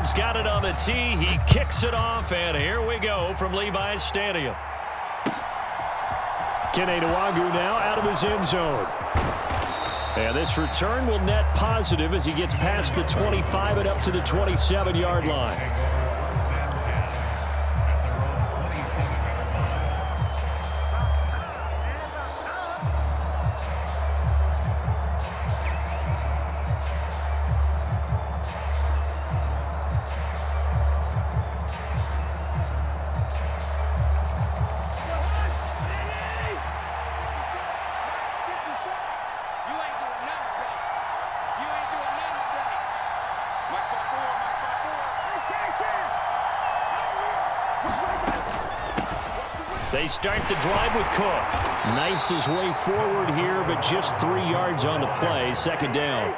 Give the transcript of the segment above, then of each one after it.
Field's got it on the tee. He kicks it off, and here we go from Levi's Stadium. Kene Nwangwu now out of his end zone. And this return will net positive as he gets past the 25 and up to the 27-yard line. They start the drive with Cook. Knifes his way forward here, but just 3 yards on the play. Second down.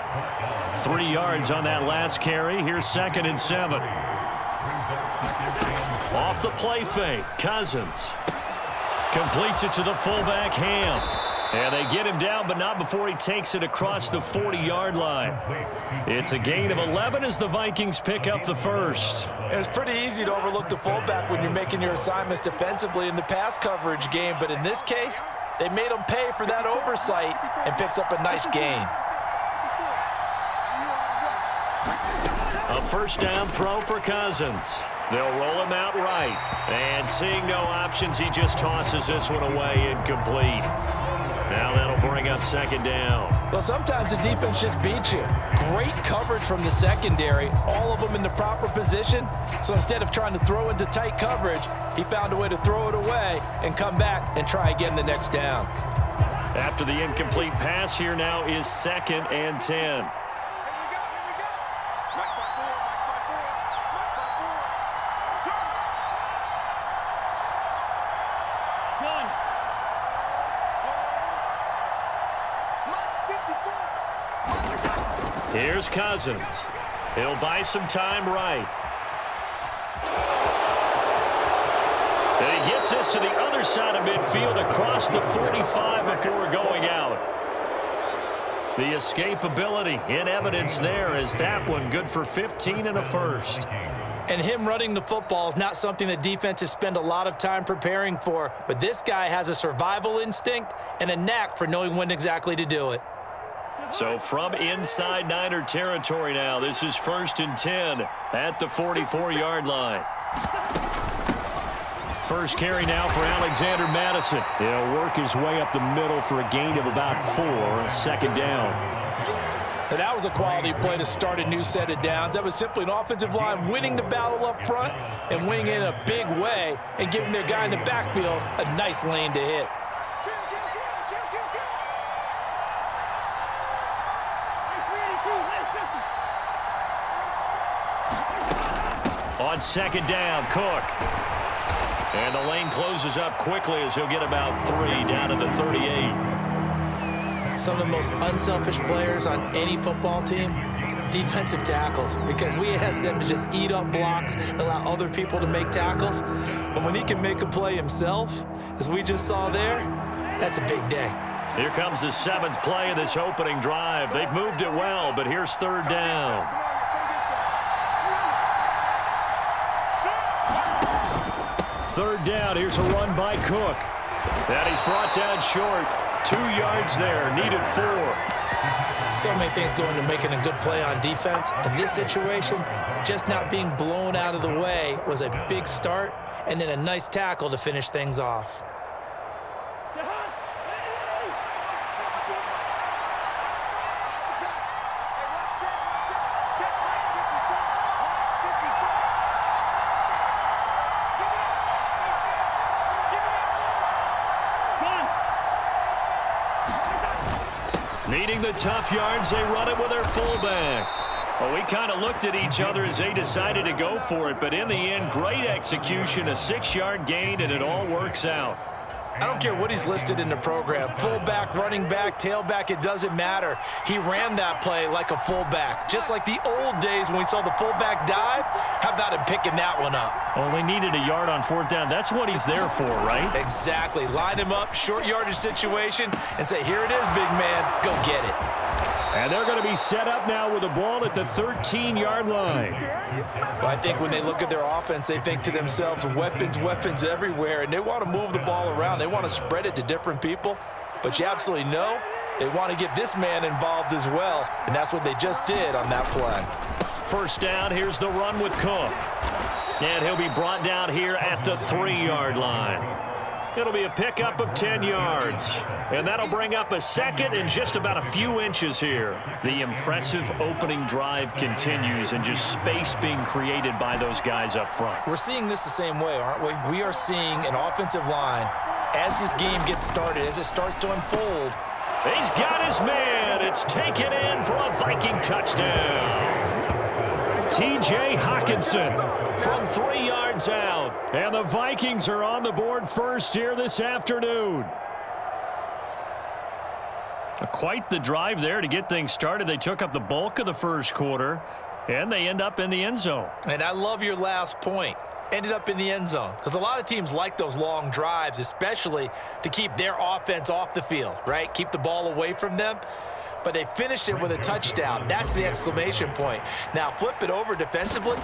3 yards on that last carry. Here's 2nd and 7. Off the play fake. Cousins completes it to the fullback, Ham. And they get him down, but not before he takes it across the 40-yard line. It's a gain of 11 as the Vikings pick up the first. It's pretty easy to overlook the fullback when you're making your assignments defensively in the pass coverage game, but in this case, they made him pay for that oversight and picks up a nice gain. A first down throw for Cousins. They'll roll him out right. And seeing no options, he just tosses this one away incomplete. Now that'll bring up 2nd down. Well, sometimes the defense just beats you. Great coverage from the secondary, all of them in the proper position. So instead of trying to throw into tight coverage, he found a way to throw it away and come back and try again the next down. After the incomplete pass, here now is 2nd and 10. Here's Cousins. He'll buy some time right. And he gets this to the other side of midfield across the 45 before going out. The escapability in evidence there is that one good for 15 and a first. And him running the football is not something that defenses spend a lot of time preparing for, but this guy has a survival instinct and a knack for knowing when exactly to do it. So from inside Niner territory now, this is 1st and 10 at the 44-yard line. First carry now for Alexander Madison. He'll work his way up the middle for a gain of about 4, 2nd down. And that was a quality play to start a new set of downs. That was simply an offensive line winning the battle up front and winning it in a big way and giving their guy in the backfield a nice lane to hit. On 2nd down, Cook. And the lane closes up quickly as he'll get about 3 down to the 38. Some of the most unselfish players on any football team, defensive tackles, because we ask them to just eat up blocks and allow other people to make tackles. But when he can make a play himself, as we just saw there, that's a big day. Here comes the 7th play of this opening drive. They've moved it well, but here's 3rd down. Third down, here's a run by Cook. And he's brought down short. 2 yards there, needed 4. So many things go into making a good play on defense. In this situation, just not being blown out of the way was a big start, and then a nice tackle to finish things off. Needing the tough yards, they run it with their fullback. Well, we kind of looked at each other as they decided to go for it, but in the end, great execution, a 6-yard gain, and it all works out. I don't care what he's listed in the program. Fullback, running back, tailback, it doesn't matter. He ran that play like a fullback, just like the old days when we saw the fullback dive. How about him picking that one up? Only needed a yard on 4th down. That's what he's there for, right? Exactly. Line him up, short yardage situation, and say, here it is, big man. Go get it. And they're going to be set up now with the ball at the 13-yard line. Well, I think when they look at their offense, they think to themselves, weapons, weapons everywhere, and they want to move the ball around. They want to spread it to different people, but you absolutely know they want to get this man involved as well, and that's what they just did on that play. First down, here's the run with Cook. And he'll be brought down here at the 3-yard line. It'll be a pickup of 10 yards. And that'll bring up a second and just about a few inches here. The impressive opening drive continues and just space being created by those guys up front. We're seeing this the same way, aren't we? We are seeing an offensive line as this game gets started, as it starts to unfold. He's got his man. It's taken in for a Viking touchdown. T.J. Hawkinson from 3 yards out. And the Vikings are on the board first here this afternoon. Quite the drive there to get things started. They took up the bulk of the first quarter, and they end up in the end zone. And I love your last point. Ended up in the end zone. Because a lot of teams like those long drives, especially to keep their offense off the field, right? Keep the ball away from them. But they finished it with a touchdown. That's the exclamation point. Now, flip it over defensively.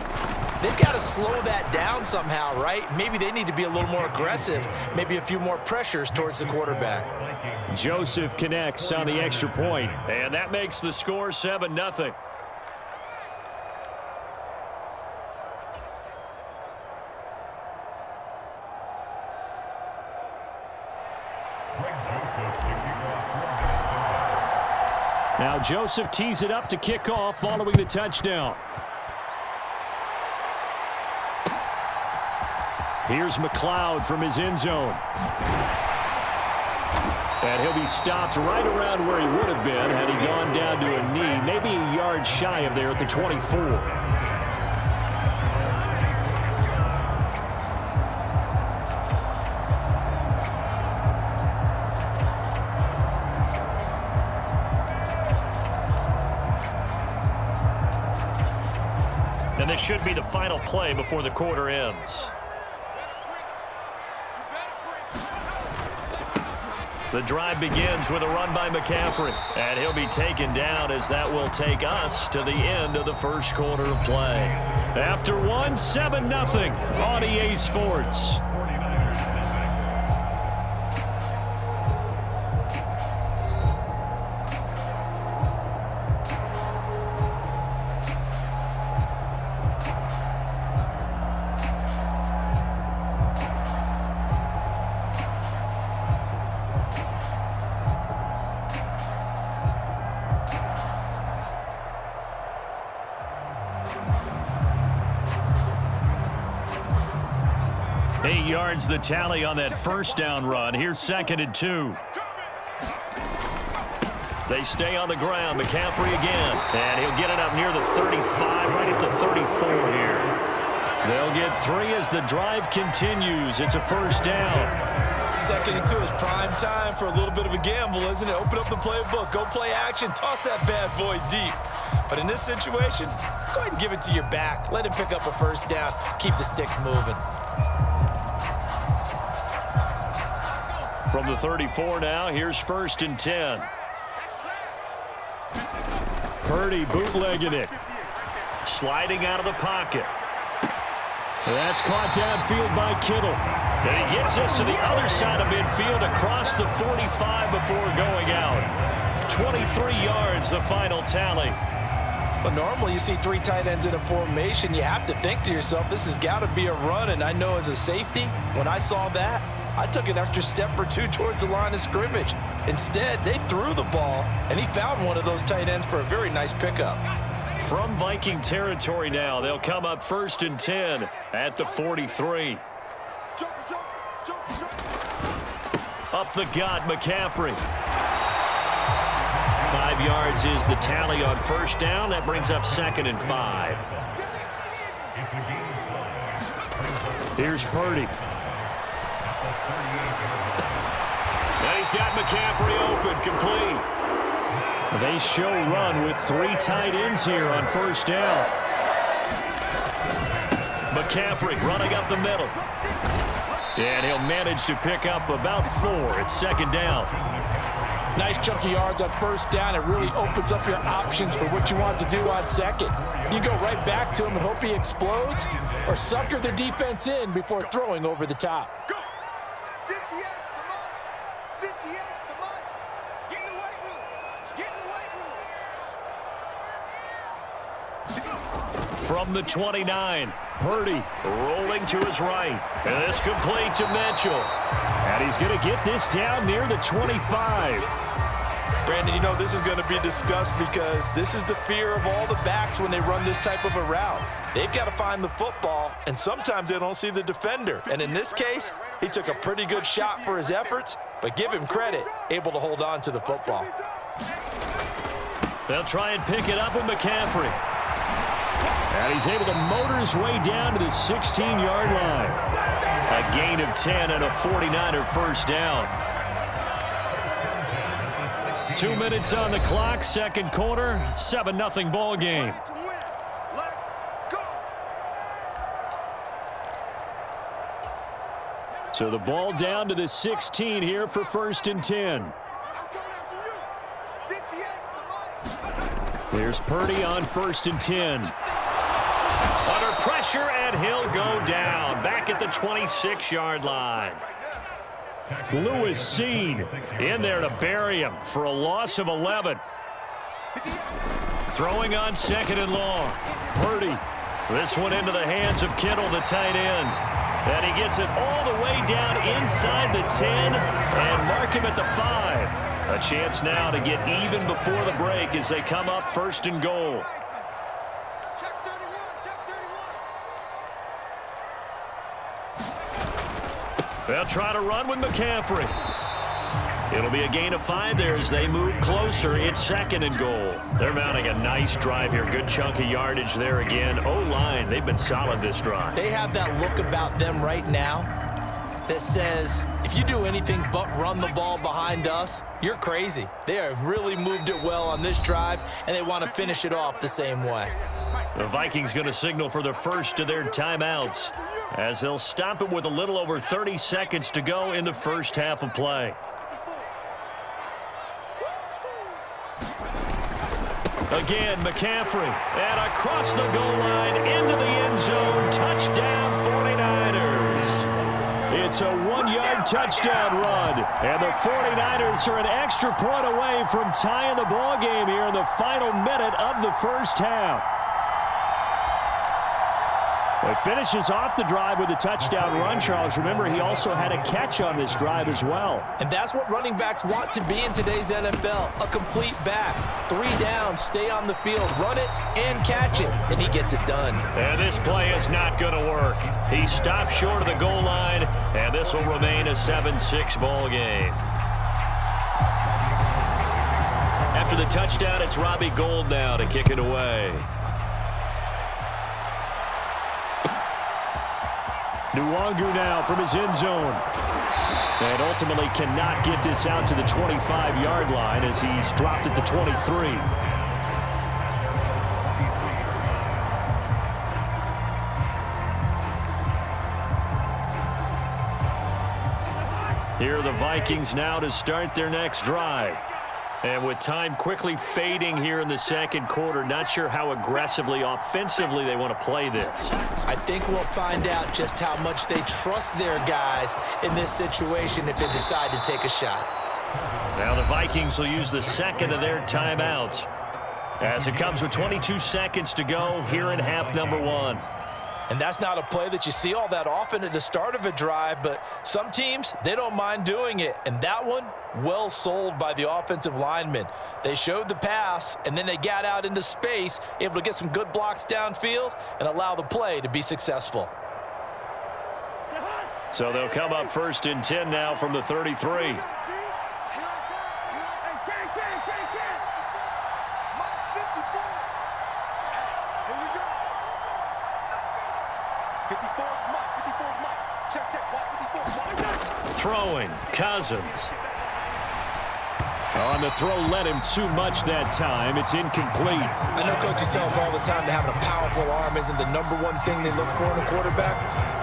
They've got to slow that down somehow, right? Maybe they need to be a little more aggressive. Maybe a few more pressures towards the quarterback. Joseph connects on the extra point, and that makes the score 7-0. Now Joseph tees it up to kick off following the touchdown. Here's McLeod from his end zone. And he'll be stopped right around where he would have been had he gone down to a knee, maybe a yard shy of there at the 24. And this should be the final play before the quarter ends. The drive begins with a run by McCaffrey. And he'll be taken down as that will take us to the end of the first quarter of play. After one, 7-0 on EA Sports. Yards the tally on that first down run. Here's 2nd and 2. They stay on the ground. McCaffrey again. And he'll get it up near the 35, right at the 34 here. They'll get 3 as the drive continues. It's a first down. 2nd and 2 is prime time for a little bit of a gamble, isn't it? Open up the playbook. Go play action. Toss that bad boy deep. But in this situation, go ahead and give it to your back. Let him pick up a first down. Keep the sticks moving. From the 34 now, here's 1st and 10. Purdy bootlegging it. Sliding out of the pocket. That's caught downfield by Kittle. And he gets us to the other side of midfield across the 45 before going out. 23 yards, the final tally. But normally you see 3 tight ends in a formation. You have to think to yourself, this has got to be a run. And I know as a safety, when I saw that, I took an extra step or 2 towards the line of scrimmage. Instead, they threw the ball, and he found one of those tight ends for a very nice pickup. From Viking territory now, they'll come up 1st and 10 at the 43. Up the gut, McCaffrey. 5 yards is the tally on first down. That brings up 2nd and 5. Here's Purdy. And he's got McCaffrey open, complete. They show run with 3 tight ends here on first down. McCaffrey running up the middle. And he'll manage to pick up about 4 at 2nd down. Nice chunky yards on first down. It really opens up your options for what you want to do on second. You go right back to him and hope he explodes, or sucker the defense in before throwing over the top. From the 29, Purdy rolling to his right. And this complete to Mitchell. And he's going to get this down near the 25. Brandon, you know, this is going to be discussed because this is the fear of all the backs when they run this type of a route. They've got to find the football, and sometimes they don't see the defender. And in this case, he took a pretty good shot for his efforts, but give him credit, able to hold on to the football. They'll try and pick it up with McCaffrey. And he's able to motor his way down to the 16-yard line. A gain of 10 and a 49er first down. 2 minutes on the clock, second quarter, 7-0 ball game. So the ball down to the 16 here for 1st and 10. Here's Purdy on 1st and 10. Under pressure, and he'll go down. Back at the 26-yard line. Lewis Seen in there to bury him for a loss of 11. Throwing on 2nd and long. Purdy. This one into the hands of Kittle, the tight end. And he gets it all the way down inside the 10 and mark him at the 5. A chance now to get even before the break as they come up 1st and goal. They'll try to run with McCaffrey. It'll be a gain of 5 there as they move closer. It's 2nd and goal. They're mounting a nice drive here. Good chunk of yardage there again. O-line, they've been solid this drive. They have that look about them right now that says, if you do anything but run the ball behind us, you're crazy. They have really moved it well on this drive, and they want to finish it off the same way. The Vikings going to signal for the first of their timeouts as they'll stop it with a little over 30 seconds to go in the first half of play. Again, McCaffrey, and across the goal line into the end zone. Touchdown, 49ers. It's a 1-yard touchdown run, and the 49ers are an extra point away from tying the ball game here in the final minute of the first half. It finishes off the drive with a touchdown run, Charles. Remember, he also had a catch on this drive as well. And that's what running backs want to be in today's NFL, a complete back. 3 down, stay on the field, run it, and catch it, and he gets it done. And this play is not going to work. He stopped short of the goal line, and this will remain a 7-6 ball game. After the touchdown, it's Robbie Gould now to kick it away. Nwangu now from his end zone. And ultimately cannot get this out to the 25-yard line as he's dropped at the 23. Here are the Vikings now to start their next drive. And with time quickly fading here in the second quarter, not sure how aggressively, offensively they want to play this. I think we'll find out just how much they trust their guys in this situation if they decide to take a shot. Now the Vikings will use the second of their timeouts as it comes with 22 seconds to go here in half number 1. And that's not a play that you see all that often at the start of a drive, but some teams, they don't mind doing it. And that one, well sold by the offensive linemen. They showed the pass, and then they got out into space, able to get some good blocks downfield and allow the play to be successful. So they'll come up 1st and 10 now from the 33. Throwing, Cousins. On the throw, led him too much that time. It's incomplete. I know coaches tell us all the time that having a powerful arm isn't the #1 thing they look for in a quarterback.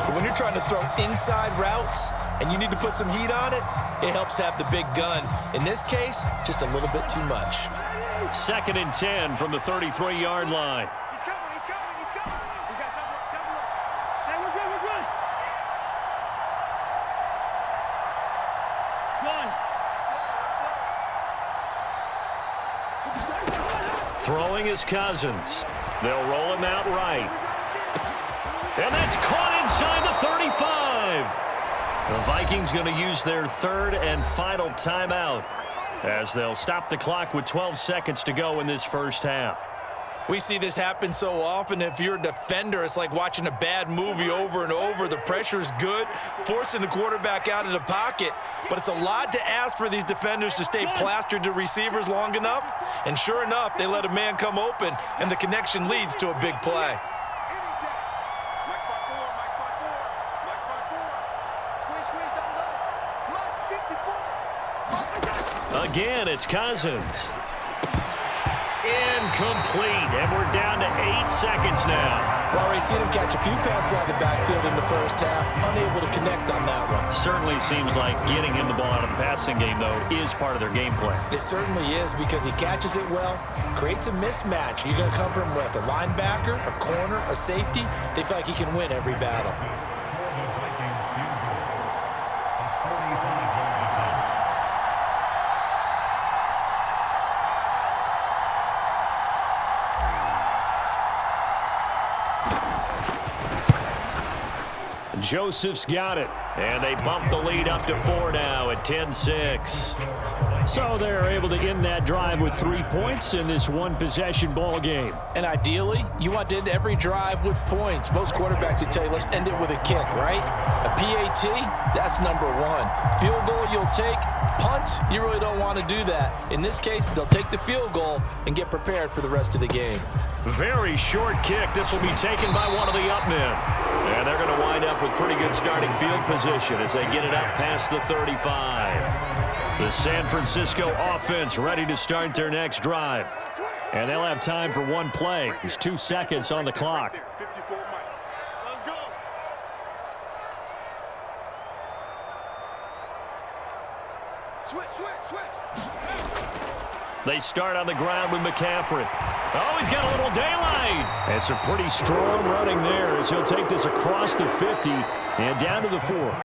But when you're trying to throw inside routes, and you need to put some heat on it, it helps have the big gun. In this case, just a little bit too much. 2nd and 10 from the 33-yard line. He's coming. We got double up. Hey, we're good. One. Throwing is Cousins. They'll roll him out right. And that's caught inside the 35. The Vikings going to use their 3rd and final timeout as they'll stop the clock with 12 seconds to go in this first half. We see this happen so often. If you're a defender, it's like watching a bad movie over and over. The pressure is good, forcing the quarterback out of the pocket. But it's a lot to ask for these defenders to stay plastered to receivers long enough. And sure enough, they let a man come open, and the connection leads to a big play. Again, it's Cousins. Incomplete, and we're down to 8 seconds now. Well, we've seen him catch a few passes out of the backfield in the first half, unable to connect on that one. Certainly seems like getting him the ball out of the passing game, though, is part of their game plan. It certainly is, because he catches it well, creates a mismatch. You're going to cover him with a linebacker, a corner, a safety. They feel like he can win every battle. Joseph's got it, and they bump the lead up to 4 now at 10-6. So they're able to end that drive with 3 points in this one-possession ball game. And ideally, you want to end every drive with points. Most quarterbacks would tell you, let's end it with a kick, right? A PAT, that's number 1. Field goal you'll take. Punts, you really don't want to do that. In this case, they'll take the field goal and get prepared for the rest of the game. Very short kick. This will be taken by one of the up men. And they're going to wind up with pretty good starting field position as they get it up past the 35. The San Francisco offense ready to start their next drive. And they'll have time for one play. There's 2 seconds on the clock. Let's go. Switch. They start on the ground with McCaffrey. Oh, he's got a little daylight. And some pretty strong running there as he'll take this across the 50 and down to the 4.